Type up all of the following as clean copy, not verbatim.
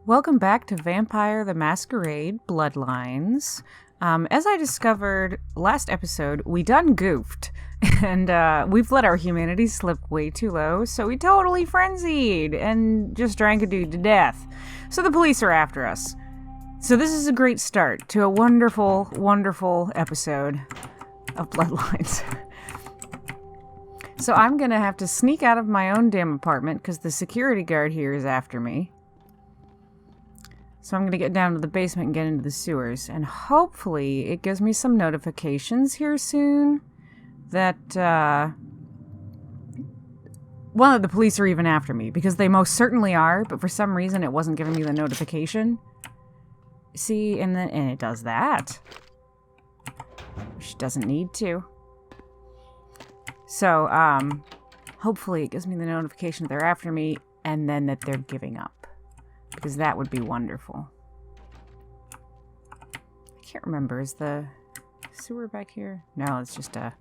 Welcome back to Vampire the Masquerade Bloodlines. As I discovered last episode, we done goofed, and we've let our humanity slip way too low, so we totally frenzied and just drank a dude to death. So the police are after us. So this is a great start to a wonderful, wonderful episode of Bloodlines. So I'm gonna have to sneak out of my own damn apartment because the security guard here is after me. So I'm going to get down to the basement and get into the sewers. And hopefully it gives me some notifications here soon that one of the police are even after me. Because they most certainly are, but for some reason it wasn't giving me the notification. See, and it does that. Which doesn't need to. So, hopefully it gives me the notification that they're after me and then that they're giving up. Because that would be wonderful. I can't remember. Is the sewer back here? No, it's just a...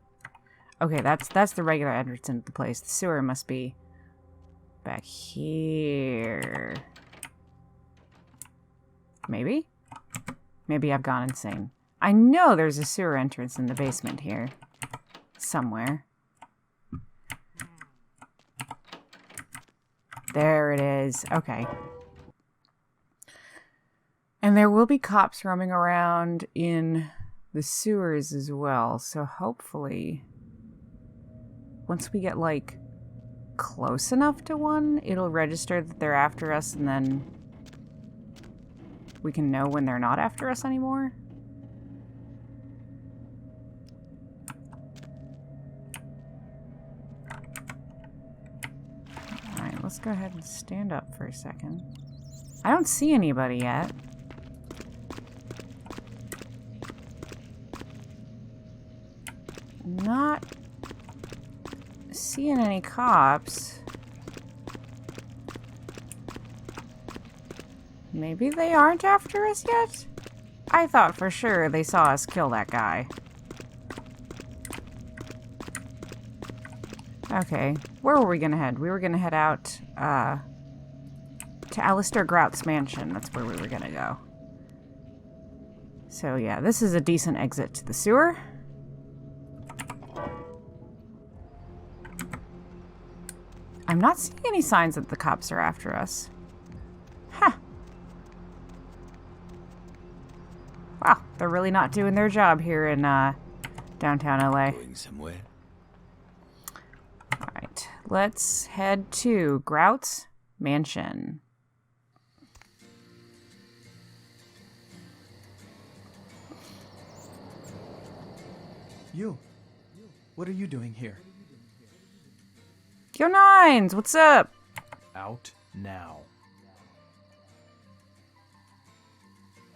Okay, that's the regular entrance into the place. The sewer must be back here. Maybe? Maybe I've gone insane. I know there's a sewer entrance in the basement here. Somewhere. There it is. Okay. And there will be cops roaming around in the sewers as well. So hopefully, once we get, like, close enough to one, it'll register that they're after us, and then we can know when they're not after us anymore. Alright, let's go ahead and stand up for a second. I don't see anybody yet. Not seeing any cops. Maybe they aren't after us yet? I thought for sure they saw us kill that guy. Okay, where were we gonna head? We were gonna head out to Alistair Grout's mansion. That's where we were gonna go. So yeah, this is a decent exit to the sewer. I'm not seeing any signs that the cops are after us. Huh. Wow, they're really not doing their job here in downtown LA. Going somewhere. Alright, let's head to Grout's mansion. You. What are you doing here? Yo Nines, what's up? Out now.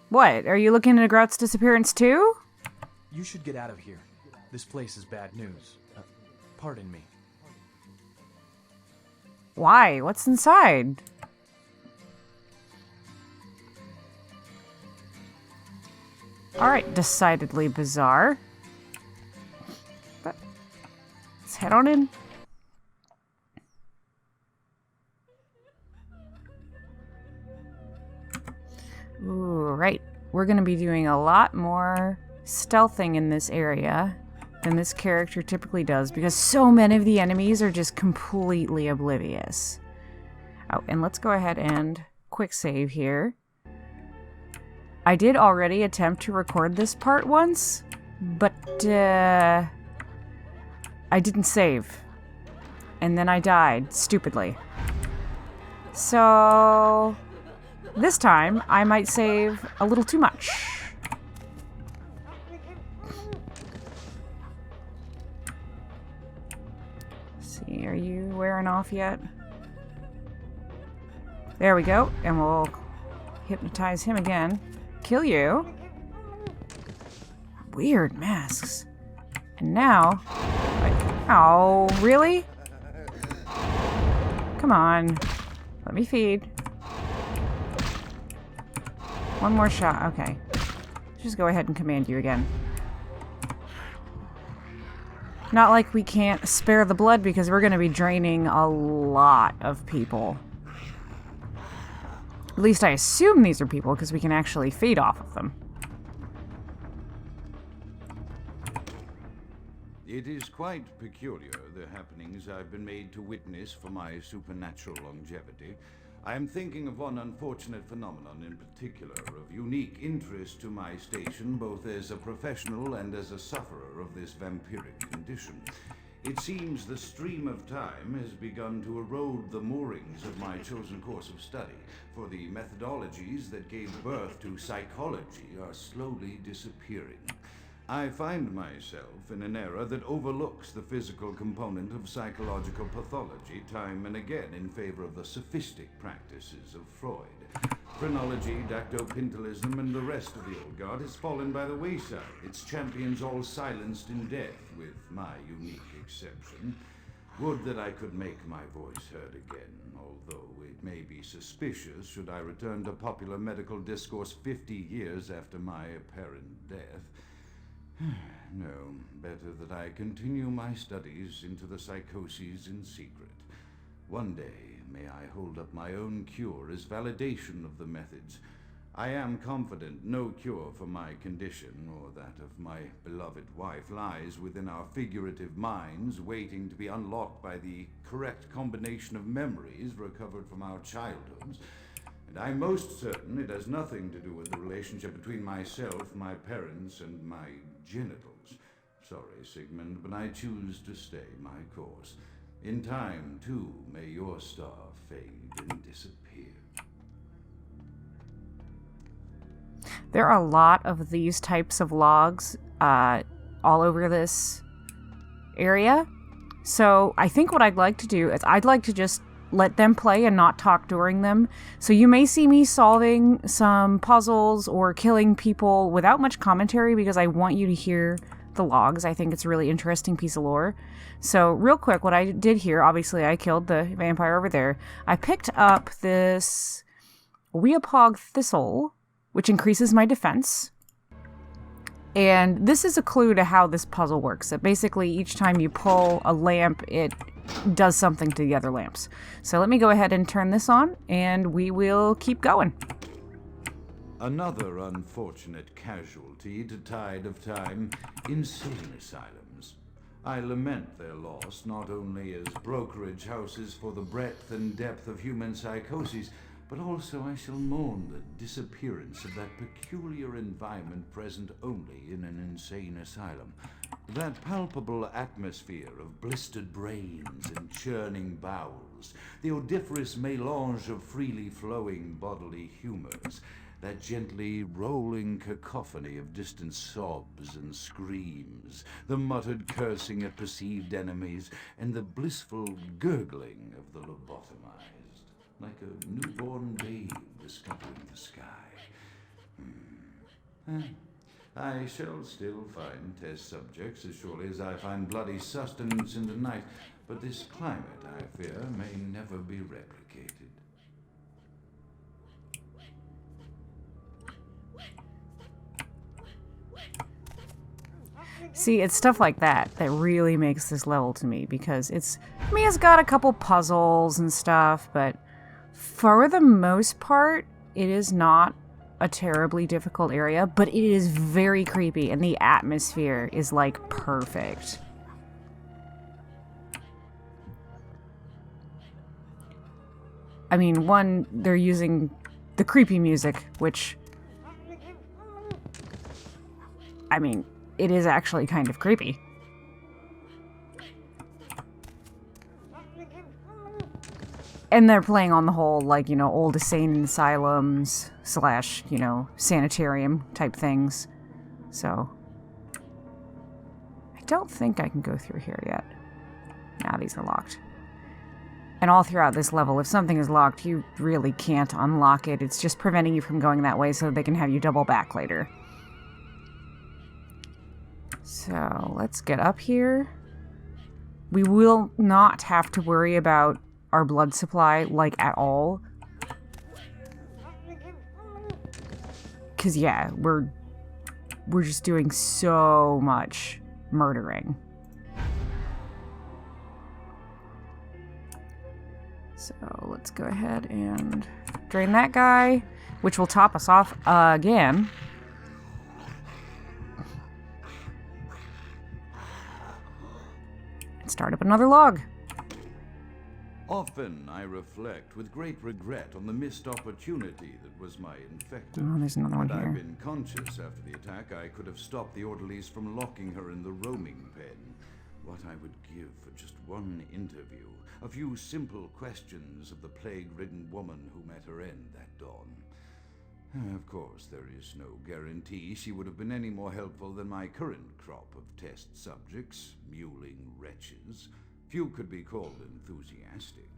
What, are you looking into Grout's disappearance too? You should get out of here. This place is bad news. Pardon me. Why? What's inside? Alright, decidedly bizarre. But let's head on in. Ooh, right. We're going to be doing a lot more stealthing in this area than this character typically does because so many of the enemies are just completely oblivious. Oh, and let's go ahead and quick save here. I did already attempt to record this part once, but I didn't save. And then I died, stupidly. So this time, I might save a little too much. Let's see, are you wearing off yet? There we go, and we'll hypnotize him again. Kill you. Weird masks. And now... Oh, really? Come on. Let me feed. One more shot. Okay. Just go ahead and command you again. Not like we can't spare the blood because we're going to be draining a lot of people. At least I assume these are people, because we can actually feed off of them. It is quite peculiar, the happenings I've been made to witness for my supernatural longevity. I am thinking of one unfortunate phenomenon in particular, of unique interest to my station, both as a professional and as a sufferer of this vampiric condition. It seems the stream of time has begun to erode the moorings of my chosen course of study, for the methodologies that gave birth to psychology are slowly disappearing. I find myself in an era that overlooks the physical component of psychological pathology time and again in favor of the sophistic practices of Freud. Phrenology, dactopintilism, and the rest of the old guard has fallen by the wayside, its champions all silenced in death, with my unique exception. Would that I could make my voice heard again, although it may be suspicious should I return to popular medical discourse 50 years after my apparent death. No, better that I continue my studies into the psychoses in secret. One day, may I hold up my own cure as validation of the methods. I am confident no cure for my condition, or that of my beloved wife, lies within our figurative minds, waiting to be unlocked by the correct combination of memories recovered from our childhoods. And I'm most certain it has nothing to do with the relationship between myself, my parents, and my genitals. Sorry, Sigmund, but I choose to stay my course. In time, too, may your star fade and disappear. There are a lot of these types of logs all over this area. So I think what I'd like to do is I'd like to just let them play and not talk during them. So you may see me solving some puzzles or killing people without much commentary because I want you to hear the logs. I think it's a really interesting piece of lore. So real quick, what I did here, obviously I killed the vampire over there. I picked up this Weopog thistle, which increases my defense. And this is a clue to how this puzzle works. That basically each time you pull a lamp, it does something to the other lamps. So let me go ahead and turn this on, and we will keep going. Another unfortunate casualty to tide of time, insane asylums. I lament their loss not only as brokerage houses for the breadth and depth of human psychoses, but also I shall mourn the disappearance of that peculiar environment present only in an insane asylum. That palpable atmosphere of blistered brains and churning bowels, the odoriferous melange of freely flowing bodily humors, that gently rolling cacophony of distant sobs and screams, the muttered cursing at perceived enemies, and the blissful gurgling of the lobotomized, like a newborn babe discovering the sky. I shall still find test subjects as surely as I find bloody sustenance in the night, but this climate, I fear, may never be replicated. See, it's stuff like that that really makes this level to me, because it's got a couple puzzles and stuff, but for the most part, it is not a terribly difficult area, but it is very creepy, and the atmosphere is, like, perfect. I mean, one, they're using the creepy music, which, I mean, it is actually kind of creepy. And they're playing on the whole, like, you know, old insane asylums / you know, sanitarium type things. So, I don't think I can go through here yet. Now these are locked. And all throughout this level, if something is locked, you really can't unlock it. It's just preventing you from going that way so they can have you double back later. So, let's get up here. We will not have to worry about our blood supply, like, at all. Because, yeah, we're just doing so much murdering. So, let's go ahead and Drain that guy, which will top us off again. And start up another log. Often I reflect with great regret on the missed opportunity that was my infector. Oh, there's another one Had I here. been conscious after the attack, I could have stopped the orderlies from locking her in the roaming pen. What I would give for just one interview, a few simple questions of the plague-ridden woman who met her end that dawn. Of course, there is no guarantee she would have been any more helpful than my current crop of test subjects, mewling wretches. Few could be called enthusiastic.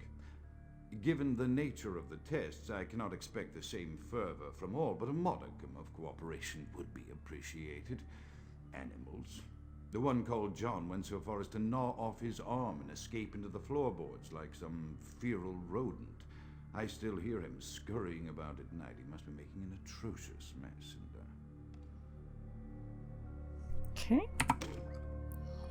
Given the nature of the tests, I cannot expect the same fervor from all, but a modicum of cooperation would be appreciated. Animals. The one called John went so far as to gnaw off his arm and escape into the floorboards like some feral rodent. I still hear him scurrying about at night. He must be making an atrocious mess. Okay.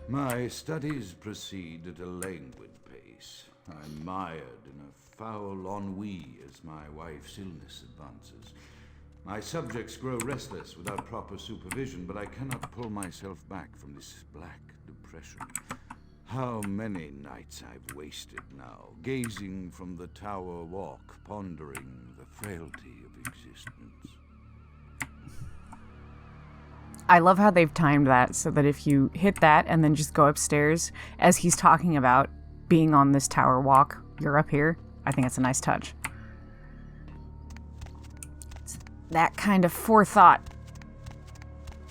My studies proceed at a languid pace. I'm mired in a foul ennui as my wife's illness advances. My subjects grow restless without proper supervision, but I cannot pull myself back from this black depression. How many nights I've wasted now, gazing from the tower walk, pondering the frailty of existence. I love how they've timed that so that if you hit that and then just go upstairs as he's talking about being on this tower walk, you're up here. I think it's a nice touch. It's that kind of forethought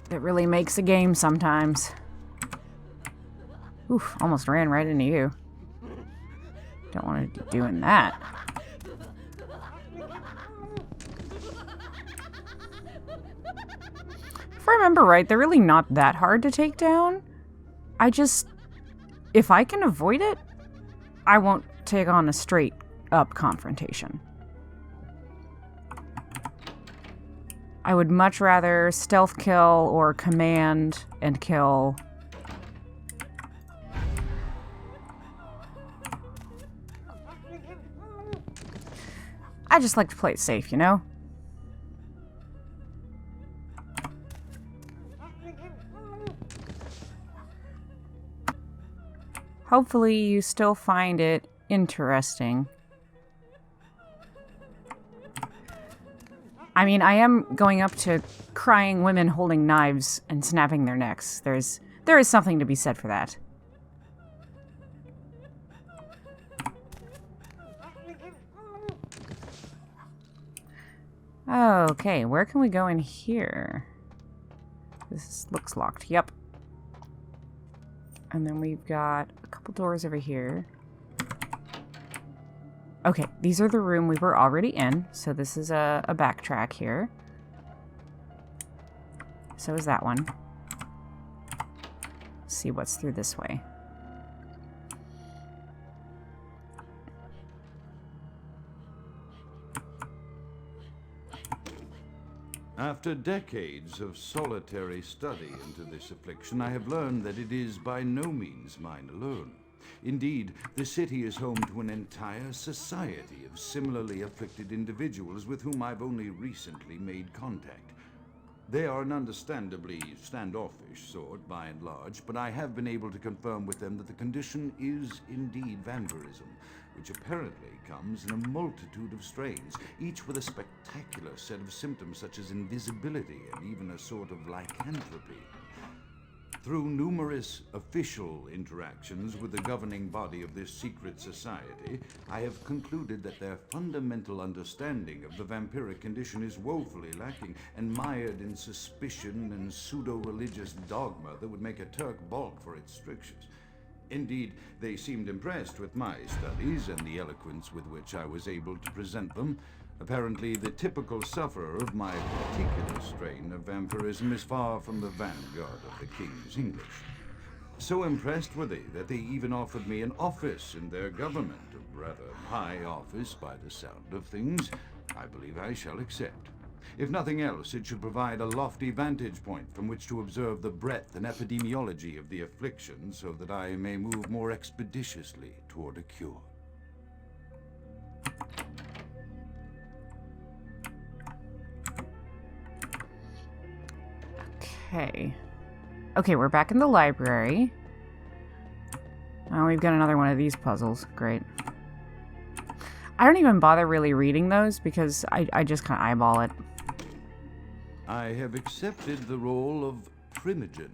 that really makes a game sometimes. Oof, almost ran right into you. Don't want to be doing that. If I remember right, they're really not that hard to take down. If I can avoid it, I won't take on a straight up confrontation. I would much rather stealth kill or command and kill. I just like to play it safe, you know? Hopefully you still find it interesting. I mean, I am going up to crying women holding knives and snapping their necks. There is something to be said for that. Okay, where can we go in here? This looks locked. Yep. And then we've got a couple doors over here. Okay, these are the room we were already in. So this is a backtrack here. So is that one. Let's see what's through this way. After decades of solitary study into this affliction, I have learned that it is by no means mine alone. Indeed, the city is home to an entire society of similarly afflicted individuals with whom I've only recently made contact. They are an understandably standoffish sort, by and large, but I have been able to confirm with them that the condition is indeed vampirism, which apparently comes in a multitude of strains, each with a spectacular set of symptoms such as invisibility and even a sort of lycanthropy. Through numerous official interactions with the governing body of this secret society, I have concluded that their fundamental understanding of the vampiric condition is woefully lacking and mired in suspicion and pseudo-religious dogma that would make a Turk balk for its strictures. Indeed, they seemed impressed with my studies and the eloquence with which I was able to present them. Apparently, the typical sufferer of my particular strain of vampirism is far from the vanguard of the King's English. So impressed were they that they even offered me an office in their government, a rather high office by the sound of things. I believe I shall accept. If nothing else, it should provide a lofty vantage point from which to observe the breadth and epidemiology of the affliction so that I may move more expeditiously toward a cure. Okay. Okay, we're back in the library. Oh, we've got another one of these puzzles. Great. I don't even bother really reading those because I just kind of eyeball it. I have accepted the role of Primogen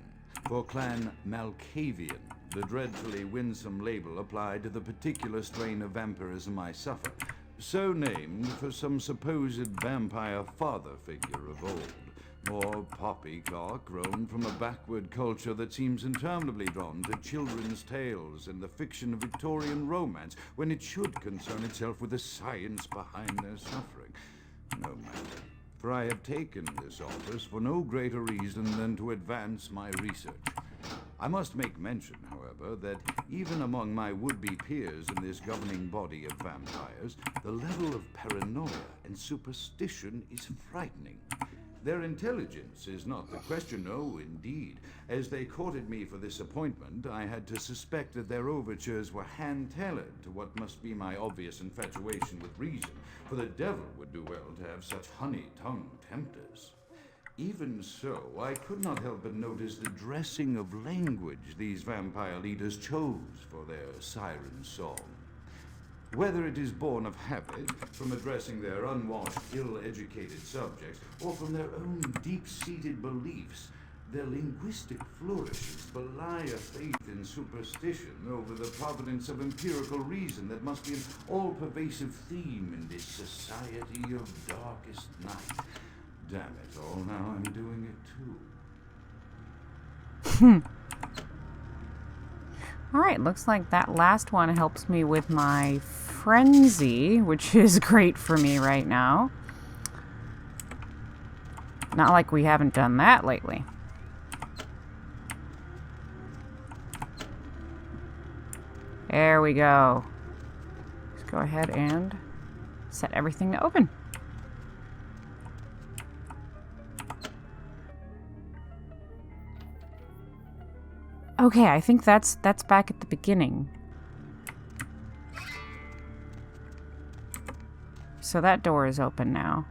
for Clan Malkavian, the dreadfully winsome label applied to the particular strain of vampirism I suffer, so named for some supposed vampire father figure of old. More poppycock grown from a backward culture that seems interminably drawn to children's tales and the fiction of Victorian romance when it should concern itself with the science behind their suffering. No matter, for I have taken this office for no greater reason than to advance my research. I must make mention, however, that even among my would-be peers in this governing body of vampires, the level of paranoia and superstition is frightening. Their intelligence is not the question, no, indeed. As they courted me for this appointment, I had to suspect that their overtures were hand-tailored to what must be my obvious infatuation with reason, for the devil would do well to have such honey-tongued tempters. Even so, I could not help but notice the dressing of language these vampire leaders chose for their siren song. Whether it is born of habit, from addressing their unwashed, ill-educated subjects, or from their own deep-seated beliefs, their linguistic flourishes belie a faith in superstition over the providence of empirical reason that must be an all-pervasive theme in this society of darkest night. Damn it all, now I'm doing it too. Alright, looks like that last one helps me with my frenzy, which is great for me right now. Not like we haven't done that lately. There we go. Let's go ahead and set everything to open. Okay, I think that's back at the beginning. So that door is open now.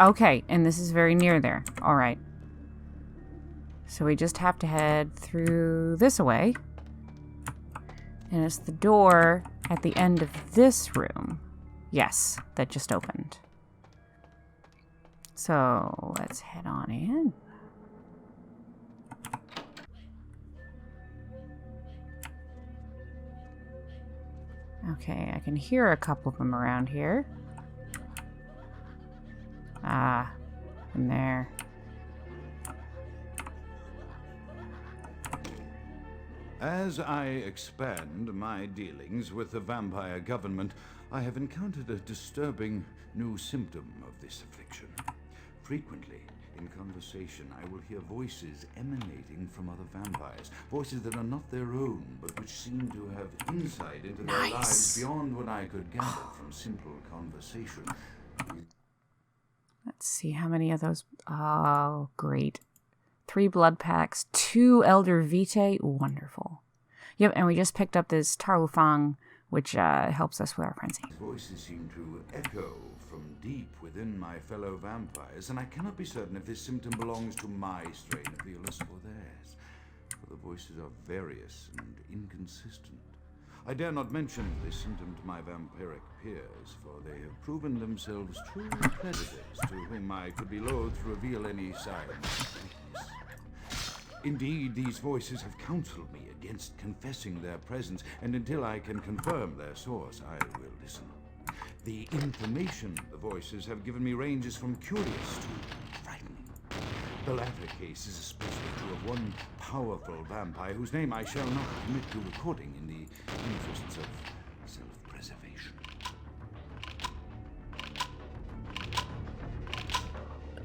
Okay, and this is very near there. All right. So we just have to head through this way. And it's the door at the end of this room. Yes, that just opened. So let's head on in. Okay, I can hear a couple of them around here. Ah, in there. As I expand my dealings with the vampire government, I have encountered a disturbing new symptom of this affliction. Frequently, in conversation, I will hear voices emanating from other vampires. Voices that are not their own, but which seem to have insight into their lives beyond what I could gather from simple conversation. Let's see how many of those... Oh, great. 3 blood packs, 2 elder vitae. Wonderful. Yep, and we just picked up this Tarufang, which helps us with our frenzy. Voices seem to echo from deep within my fellow vampires, and I cannot be certain if this symptom belongs to my strain of the illness or theirs, for the voices are various and inconsistent. I dare not mention this symptom to my vampiric peers, for they have proven themselves true predators to whom I could be loath to reveal any signs of weakness. Indeed, these voices have counseled me against confessing their presence, and until I can confirm their source, I will listen. The information the voices have given me ranges from curious to frightening. The latter case is especially true of one powerful vampire whose name I shall not commit to recording in the interests of self-preservation.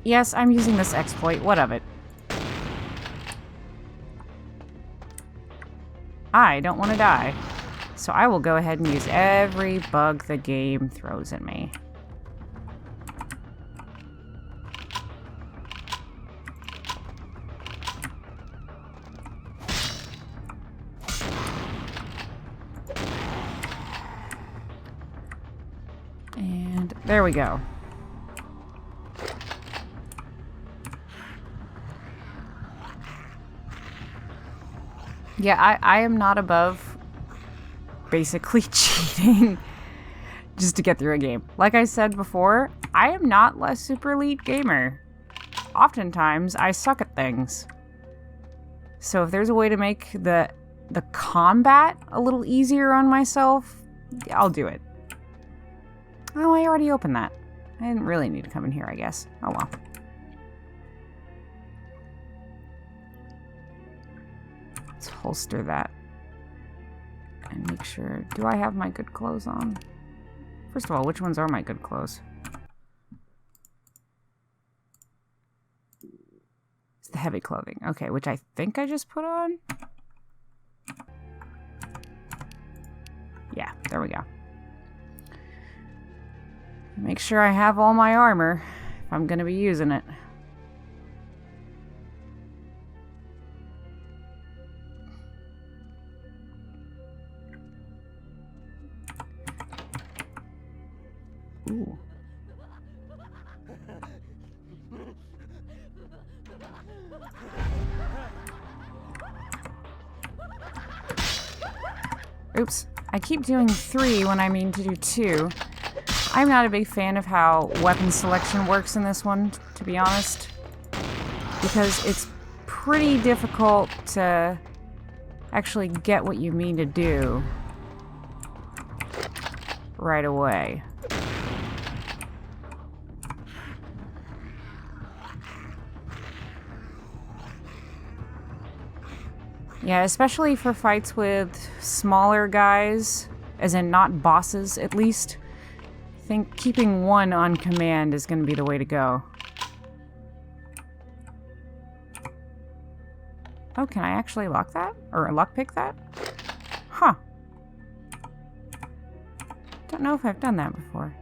Yes, I'm using this exploit. What of it? I don't want to die. So I will go ahead and use every bug the game throws at me. And there we go. Yeah, I am not above basically cheating just to get through a game. Like I said before, I am not a super elite gamer. Oftentimes, I suck at things. So if there's a way to make the combat a little easier on myself, I'll do it. Oh, I already opened that. I didn't really need to come in here, I guess. Oh well. Let's holster that. And make sure... Do I have my good clothes on? First of all, which ones are my good clothes? It's the heavy clothing. Okay, which I think I just put on. Yeah, there we go. Make sure I have all my armor if I'm going to be using it. Ooh. Oops. I keep doing 3 when I mean to do 2. I'm not a big fan of how weapon selection works in this one, to be honest. Because it's pretty difficult to actually get what you mean to do right away. Yeah, especially for fights with smaller guys, as in not bosses at least. I think keeping one on command is going to be the way to go. Oh, can I actually lock that? Or lockpick that? Huh. Don't know if I've done that before.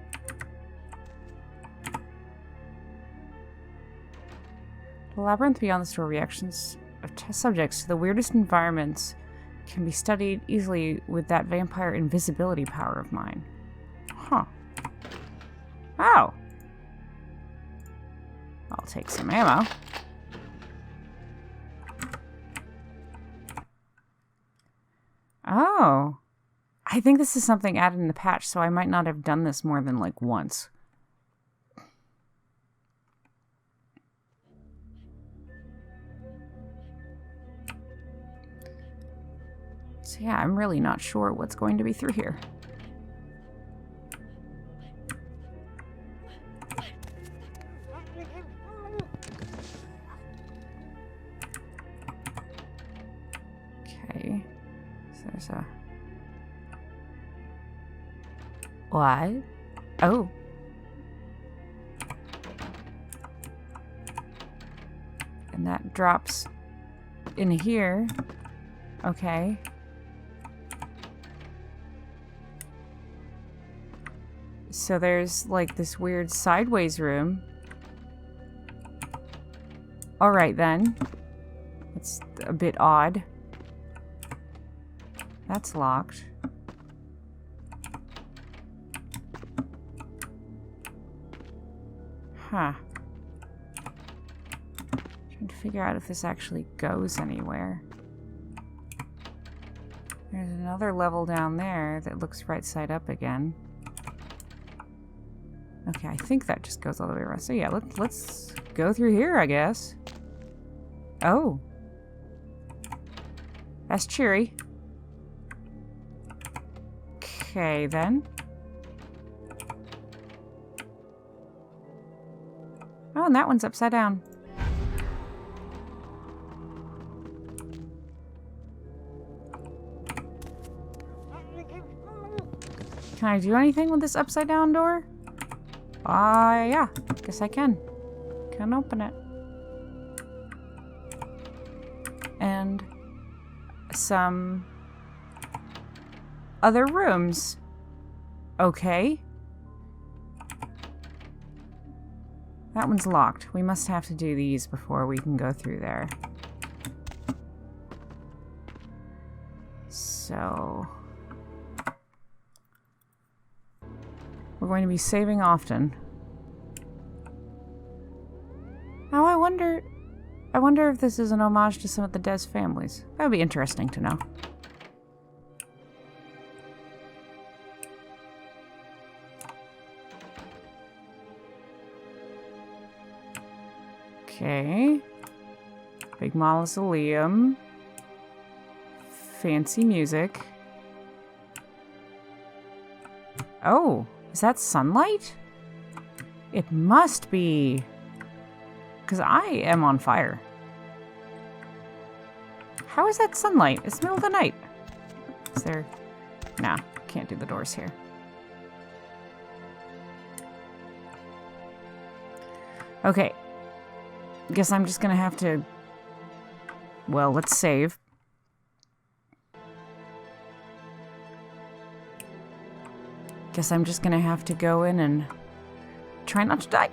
The labyrinth beyond the store reactions of test subjects to the weirdest environments can be studied easily with that vampire invisibility power of mine. Huh. Oh. I'll take some ammo. Oh. I think this is something added in the patch, so I might not have done this more than like once. So yeah, I'm really not sure what's going to be through here. Okay. So there's a... What? Oh. And that drops in here. Okay. So there's like this weird sideways room. Alright then. It's a bit odd. That's locked. Huh. Trying to figure out if this actually goes anywhere. There's another level down there that looks right side up again. Okay, I think that just goes all the way around. So yeah, let's go through here, I guess. Oh. That's cheery. Okay, then. Oh, and that one's upside down. Can I do anything with this upside down door? Yeah. Guess I can. Can open it. And some other rooms. Okay. That one's locked. We must have to do these before we can go through there. So... we're going to be saving often. Oh, I wonder... I wonder if this is an homage to some of the Des families. That would be interesting to know. Okay. Big mausoleum. Fancy music. Oh, is that sunlight? It must be. Because I am on fire. How is that sunlight? It's the middle of the night. Is there... Nah, can't do the doors here. Okay. Guess I'm just gonna have to... Well, let's save. Guess I'm just gonna have to go in and try not to die.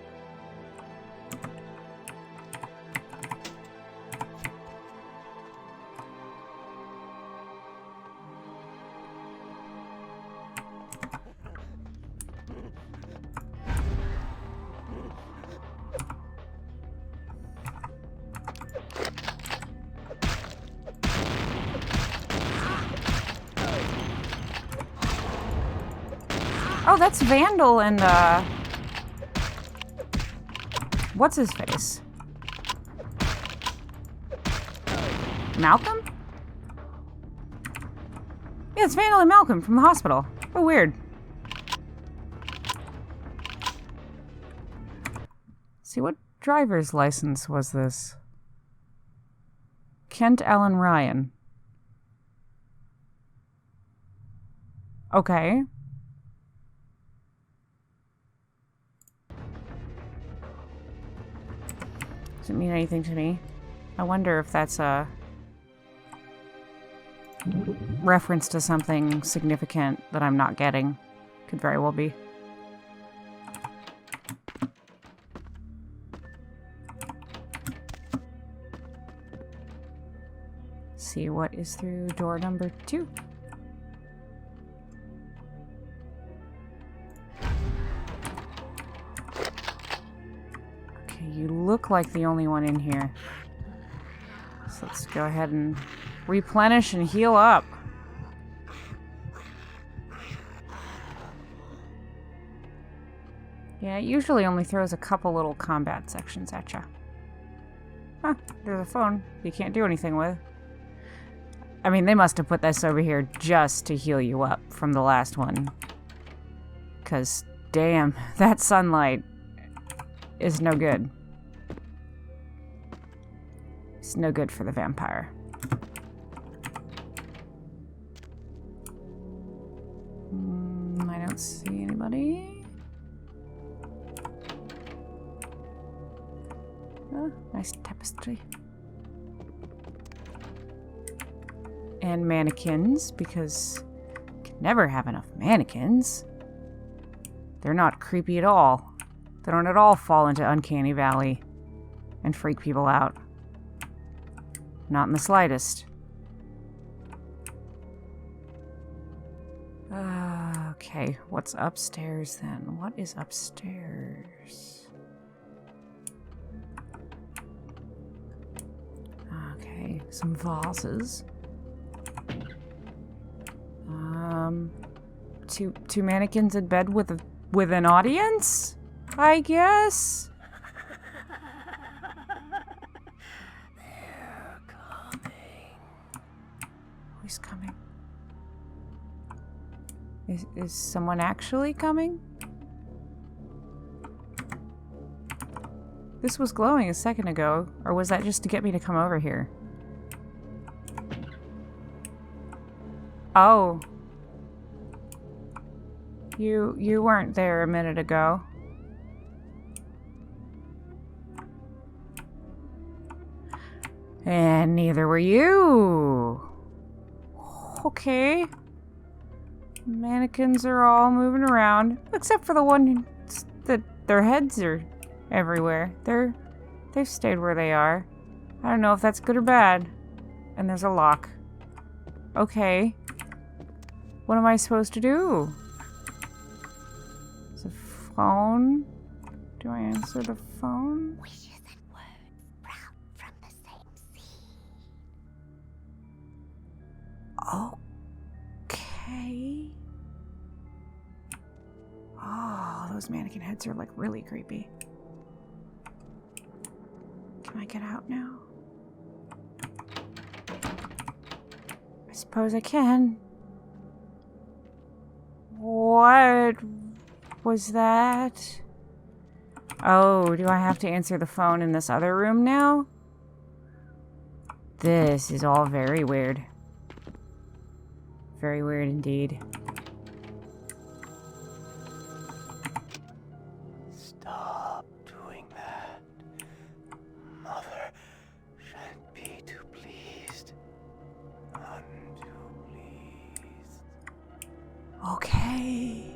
Oh, that's Vandal and, what's his face? Malcolm? Yeah, it's Vandal and Malcolm from the hospital. Oh, weird. See, what driver's license was this? Kent Allen Ryan. Okay. Doesn't mean anything to me. I wonder if that's a reference to something significant that I'm not getting. Could very well be. See what is through door number 2. You look like the only one in here. So let's go ahead and replenish and heal up. Yeah, it usually only throws a couple little combat sections at you. Huh, there's a phone you can't do anything with. I mean, they must have put this over here just to heal you up from the last one. 'Cause, damn, that sunlight is no good. It's no good for the vampire. I don't see anybody. Oh, nice tapestry. And mannequins, because you can never have enough mannequins. They're not creepy at all. They don't at all fall into Uncanny Valley and freak people out. Not in the slightest. Okay, what's upstairs then? What is upstairs? Okay, some vases. Two mannequins in bed with an audience, I guess. They're coming. Who's coming? Is someone actually coming? This was glowing a second ago, or was that just to get me to come over here? Oh. You weren't there a minute ago. And neither were you. Okay. Mannequins are all moving around, except for the one that their heads are everywhere. They've stayed where they are. I don't know if that's good or bad. And there's a lock. Okay. What am I supposed to do? There's a phone. Do I answer the phone? We hear that word proud from the those mannequin heads are like really creepy. Can I get out now? I suppose I can. What was that? Oh, do I have to answer the phone in this other room now? This is all very weird. Very weird indeed. Stop doing that. Mother shan't be too pleased. None too pleased. Okay.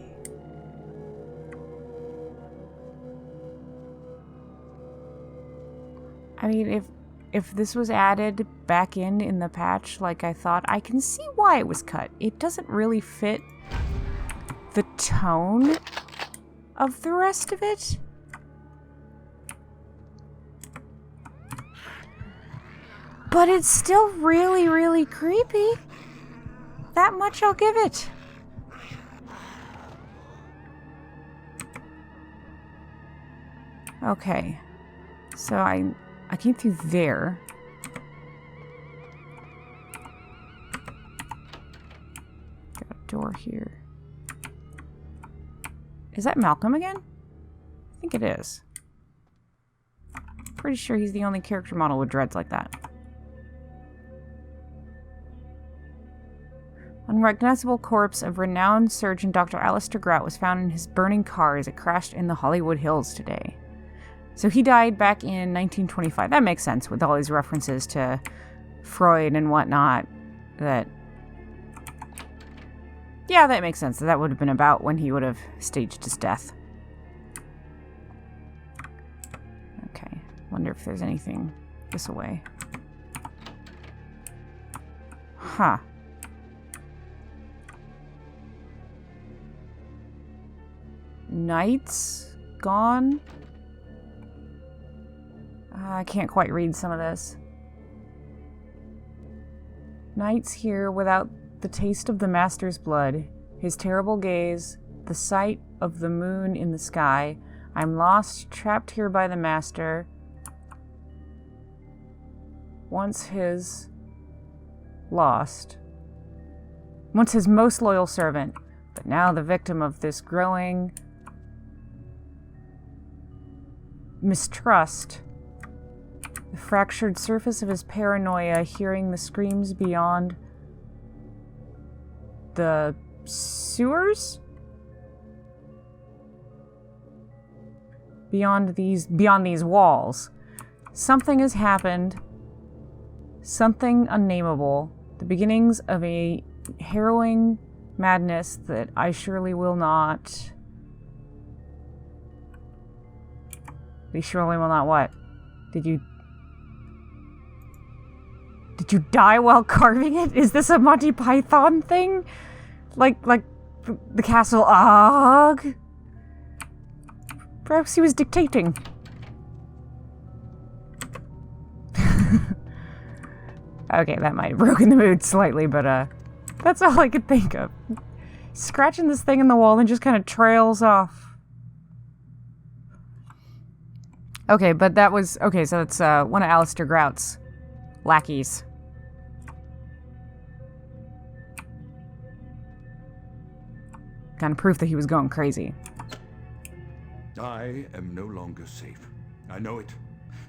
I mean, if this was added back in the patch like I thought, I can see why it was cut. It doesn't really fit the tone of the rest of it. But it's still really, really creepy. That much I'll give it. Okay. So I came through there. Got a door here. Is that Malcolm again? I think it is. Pretty sure he's the only character model with dreads like that. Unrecognizable corpse of renowned surgeon Dr. Alistair Grout was found in his burning car as it crashed in the Hollywood Hills today. So he died back in 1925. That makes sense with all these references to Freud and whatnot. Yeah, that makes sense. That would have been about when he would have staged his death. Okay. Wonder if there's anything this way. Huh. Night's gone? I can't quite read some of this. Night's here without the taste of the master's blood, his terrible gaze, the sight of the moon in the sky. I'm lost, trapped here by the master. Once his most loyal servant, but now the victim of this growing mistrust. The fractured surface of his paranoia, hearing the screams beyond the sewers? Beyond these walls. Something has happened. Something unnameable. The beginnings of a harrowing madness that I surely will not... We surely will not what? Did you die while carving it? Is this a Monty Python thing? Like the castle Og? Perhaps he was dictating. Okay, that might have broken the mood slightly, but that's all I could think of. Scratching this thing in the wall and just kind of trails off. Okay, but that was... Okay, so that's one of Alistair Grout's lackeys. Kind of proof that he was going crazy. I am no longer safe. I know it.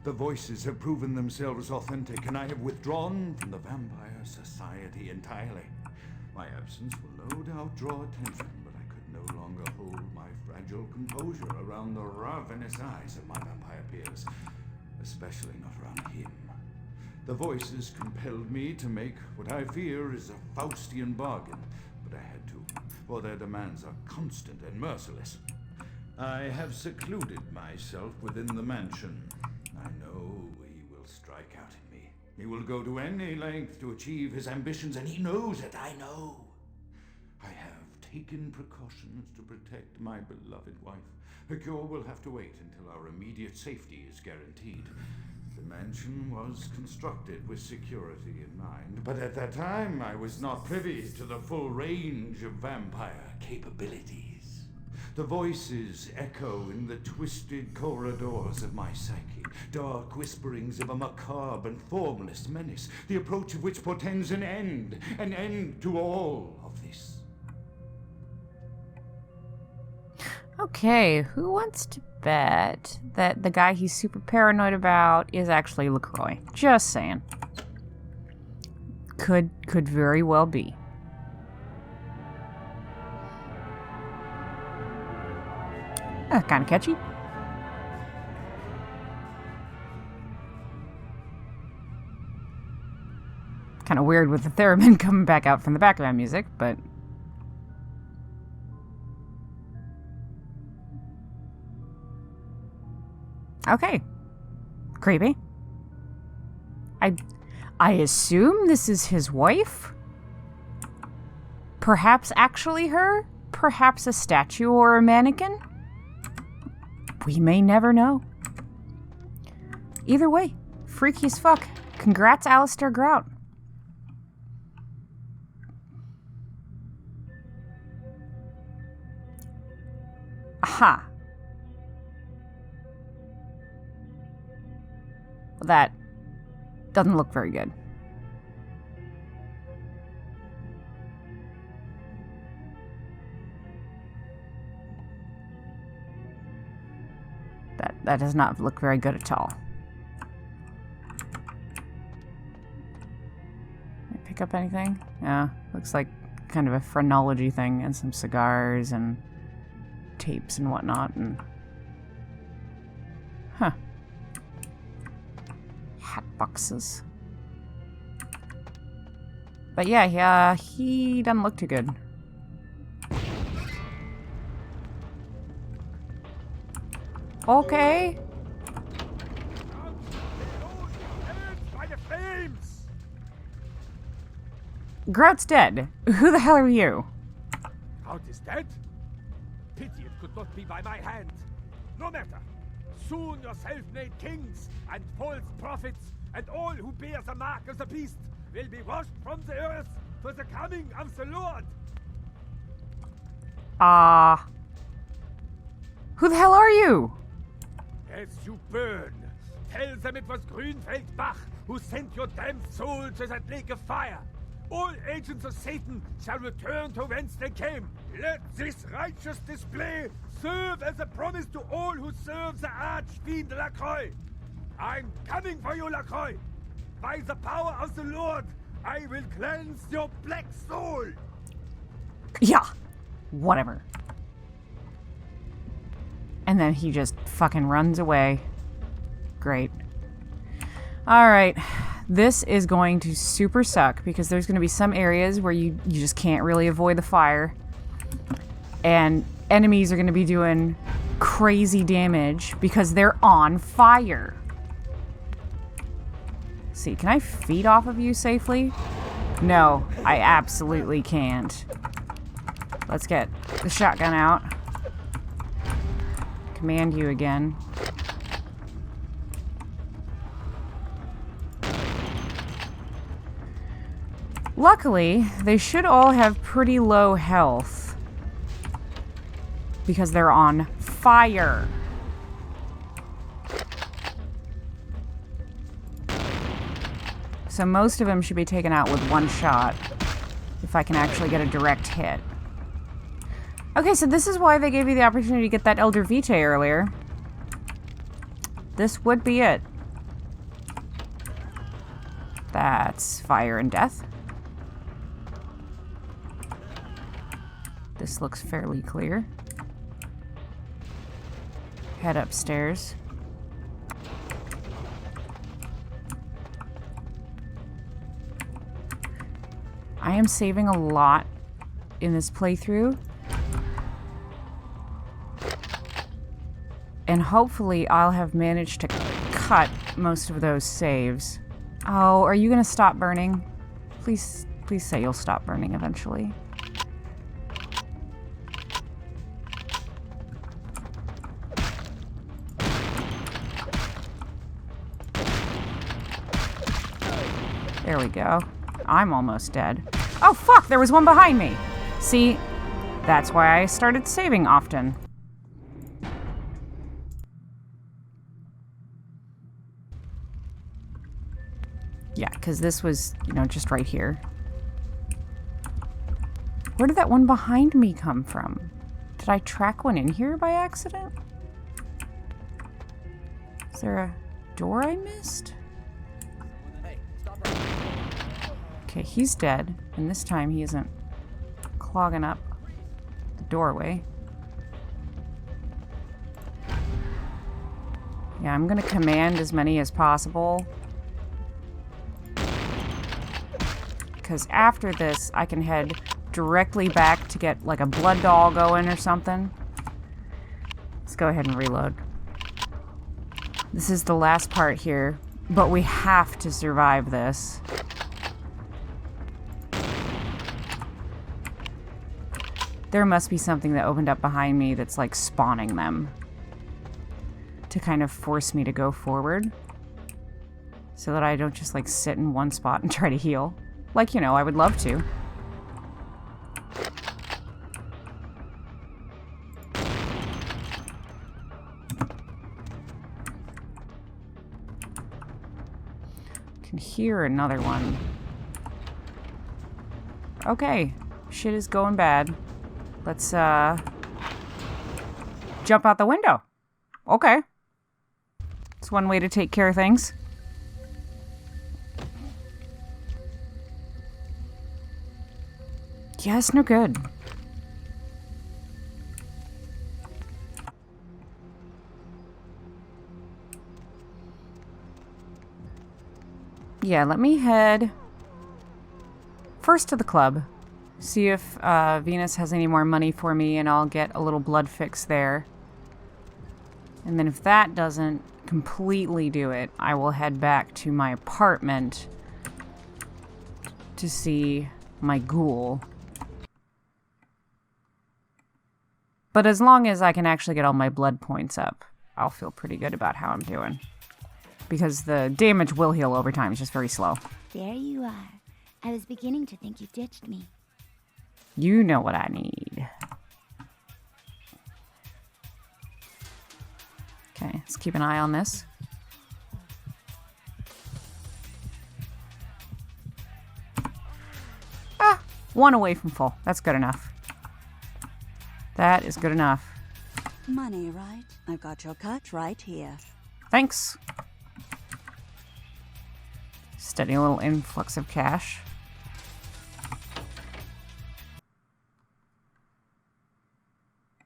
The voices have proven themselves authentic, and I have withdrawn from the Vampire Society entirely. My absence will no doubt draw attention, but I could no longer hold my fragile composure around the ravenous eyes of my vampire peers, especially not around him. The voices compelled me to make what I fear is a Faustian bargain, but I had to, for their demands are constant and merciless. I have secluded myself within the mansion. I know he will strike out at me. He will go to any length to achieve his ambitions, and he knows it, I know. I have taken precautions to protect my beloved wife. Her cure will have to wait until our immediate safety is guaranteed. The mansion was constructed with security in mind, but at that time I was not privy to the full range of vampire capabilities. The voices echo in the twisted corridors of my psyche, dark whisperings of a macabre and formless menace, the approach of which portends an end to all of this. Okay, who wants to bet that the guy he's super paranoid about is actually LaCroix? Just saying. Could very well be. Kind of catchy. Kind of weird with the theremin coming back out from the background music, but... Okay. Creepy. I assume this is his wife? Perhaps actually her? Perhaps a statue or a mannequin? We may never know. Either way, freaky as fuck. Congrats, Alistair Grout. Aha. That doesn't look very good. That does not look very good at all. Can I pick up anything? Yeah, looks like kind of a phrenology thing and some cigars and tapes and whatnot and... Huh. Hat boxes. But yeah, he doesn't look too good. Okay. Grout's dead. Who the hell are you? Grout is dead? Pity it could not be by my hand. No matter. Soon your self-made kings and false prophets and all who bear the mark of the beast will be washed from the earth for the coming of the Lord. Who the hell are you? As you burn, tell them it was Grünfeld Bach who sent your damned soul to that lake of fire. All agents of Satan shall return to whence they came. Let this righteous display serve as a promise to all who serve the archfiend LaCroix. I'm coming for you, LaCroix. By the power of the Lord, I will cleanse your black soul. Yeah, whatever. And then he just fucking runs away. Great. Alright. This is going to super suck because there's going to be some areas where you just can't really avoid the fire. And enemies are going to be doing crazy damage because they're on fire. Let's see, can I feed off of you safely? No, I absolutely can't. Let's get the shotgun out. Command you again. Luckily, they should all have pretty low health because they're on fire. So most of them should be taken out with one shot if I can actually get a direct hit. Okay, so this is why they gave you the opportunity to get that Elder Vitae earlier. This would be it. That's fire and death. This looks fairly clear. Head upstairs. I am saving a lot in this playthrough. And hopefully I'll have managed to cut most of those saves. Oh, are you gonna stop burning? Please say you'll stop burning eventually. There we go. I'm almost dead. Oh fuck, there was one behind me! See, that's why I started saving often. Yeah, because this was, you know, just right here. Where did that one behind me come from? Did I track one in here by accident? Is there a door I missed? Okay, he's dead. And this time he isn't clogging up the doorway. Yeah, I'm gonna command as many as possible. Because after this, I can head directly back to get like a blood doll going or something. Let's go ahead and reload. This is the last part here, but we have to survive this. There must be something that opened up behind me that's like spawning them to kind of force me to go forward so that I don't just like sit in one spot and try to heal. Like, you know, I would love to. Can hear another one. Okay, shit is going bad. Let's jump out the window. Okay. It's one way to take care of things. Yes, no good. Yeah, let me head first to the club. See if Venus has any more money for me, and I'll get a little blood fix there. And then if that doesn't completely do it, I will head back to my apartment to see my ghoul. But as long as I can actually get all my blood points up, I'll feel pretty good about how I'm doing. Because the damage will heal over time, it's just very slow. There you are. I was beginning to think you ditched me. You know what I need. Okay, let's keep an eye on this. Ah, one away from full. That's good enough. That is good enough. Money, right? I've got your cut right here. Thanks. Steady little influx of cash.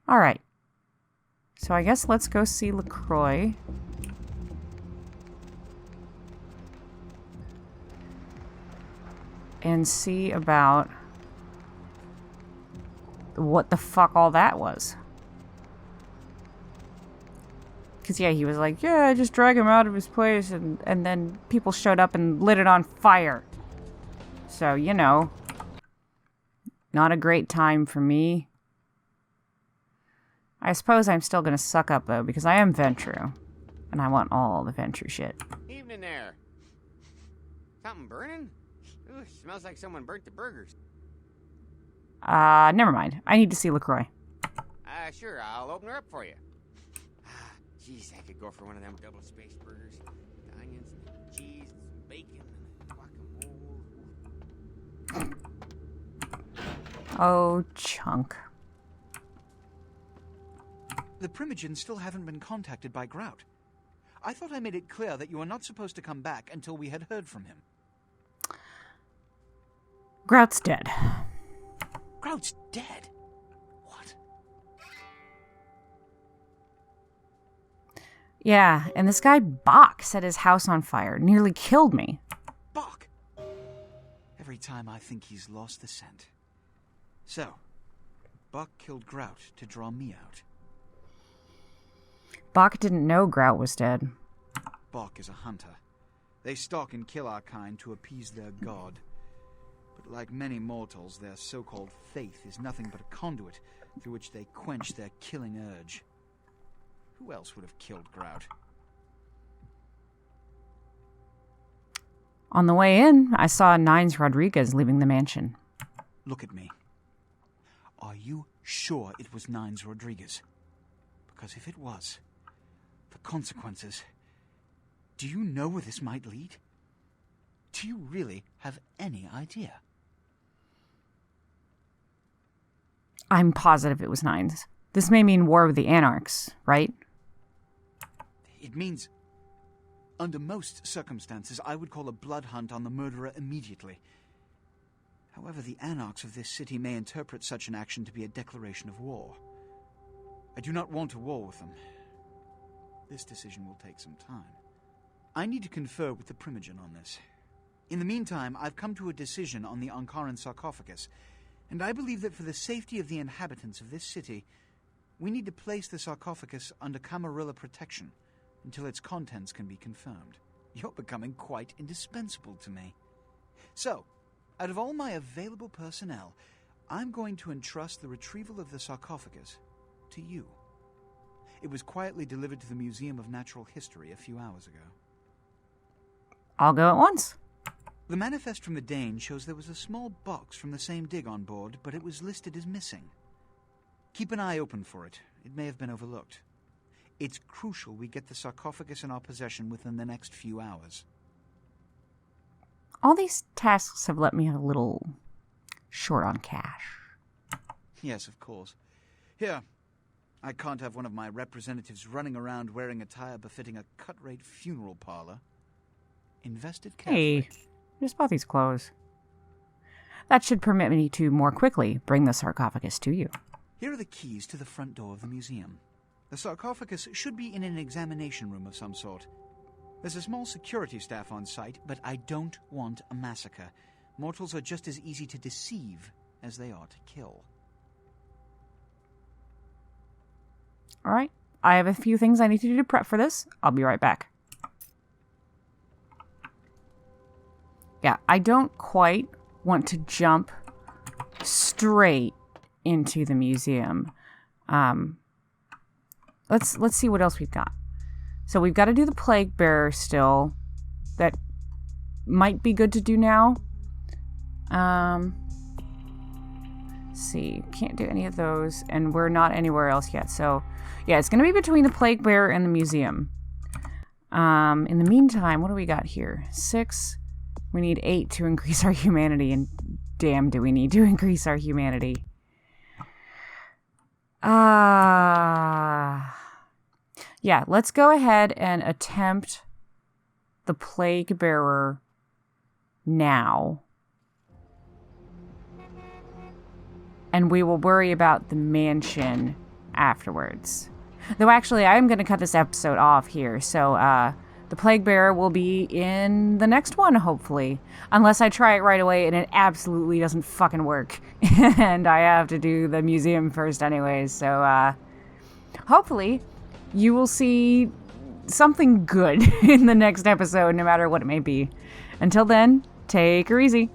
Alright. So I guess let's go see LaCroix. And see about what the fuck all that was. Because, yeah, he was like, yeah, just drag him out of his place. And then people showed up and lit it on fire. So, you know. Not a great time for me. I suppose I'm still going to suck up, though, because I am Ventru. And I want all the Ventru shit. Evening there. Something burning? Ooh, smells like someone burnt the burgers. Never mind. I need to see LaCroix. Sure, I'll open her up for you. Jeez, I could go for one of them double-spaced burgers. The onions, and cheese, and bacon, and guacamole. Oh, chunk. The Primogens still haven't been contacted by Grout. I thought I made it clear that you were not supposed to come back until we had heard from him. Grout's dead. Grout's dead? What? Yeah, and this guy Bach set his house on fire. Nearly killed me. Bach! Every time I think he's lost the scent. So, Bach killed Grout to draw me out. Bach didn't know Grout was dead. Bach is a hunter. They stalk and kill our kind to appease their god. But like many mortals, their so-called faith is nothing but a conduit through which they quench their killing urge. Who else would have killed Grout? On the way in, I saw Nines Rodriguez leaving the mansion. Look at me. Are you sure it was Nines Rodriguez? Because if it was, the consequences... Do you know where this might lead? Do you really have any idea? I'm positive it was 9s. This may mean war with the Anarchs, right? It means, under most circumstances, I would call a blood hunt on the murderer immediately. However, the Anarchs of this city may interpret such an action to be a declaration of war. I do not want a war with them. This decision will take some time. I need to confer with the Primogen on this. In the meantime, I've come to a decision on the Ankaran sarcophagus, and I believe that for the safety of the inhabitants of this city, we need to place the sarcophagus under Camarilla protection until its contents can be confirmed. You're becoming quite indispensable to me. So, out of all my available personnel, I'm going to entrust the retrieval of the sarcophagus to you. It was quietly delivered to the Museum of Natural History a few hours ago. I'll go at once. The manifest from the Dane shows there was a small box from the same dig on board, but it was listed as missing. Keep an eye open for it. It may have been overlooked. It's crucial we get the sarcophagus in our possession within the next few hours. All these tasks have left me a little short on cash. Yes, of course. Here, I can't have one of my representatives running around wearing attire befitting a cut-rate funeral parlor. Invested carefully. Hey, I just bought these clothes. That should permit me to more quickly bring the sarcophagus to you. Here are the keys to the front door of the museum. The sarcophagus should be in an examination room of some sort. There's a small security staff on site, but I don't want a massacre. Mortals are just as easy to deceive as they are to kill. All right. I have a few things I need to do to prep for this. I'll be right back. Yeah, I don't quite want to jump straight into the museum. Let's see what else we've got. So we've got to do the plague bearer still. That might be good to do now. Let's see, can't do any of those, and we're not anywhere else yet. So yeah, it's going to be between the plague bearer and the museum. In the meantime, what do we got here? 6. We need 8 to increase our humanity, and damn, do we need to increase our humanity. Yeah, let's go ahead and attempt the plague bearer now. And we will worry about the mansion afterwards. Though actually, I'm going to cut this episode off here, so the plague bearer will be in the next one, hopefully. Unless I try it right away and it absolutely doesn't fucking work. And I have to do the museum first anyways, so hopefully you will see something good in the next episode, no matter what it may be. Until then, take her easy.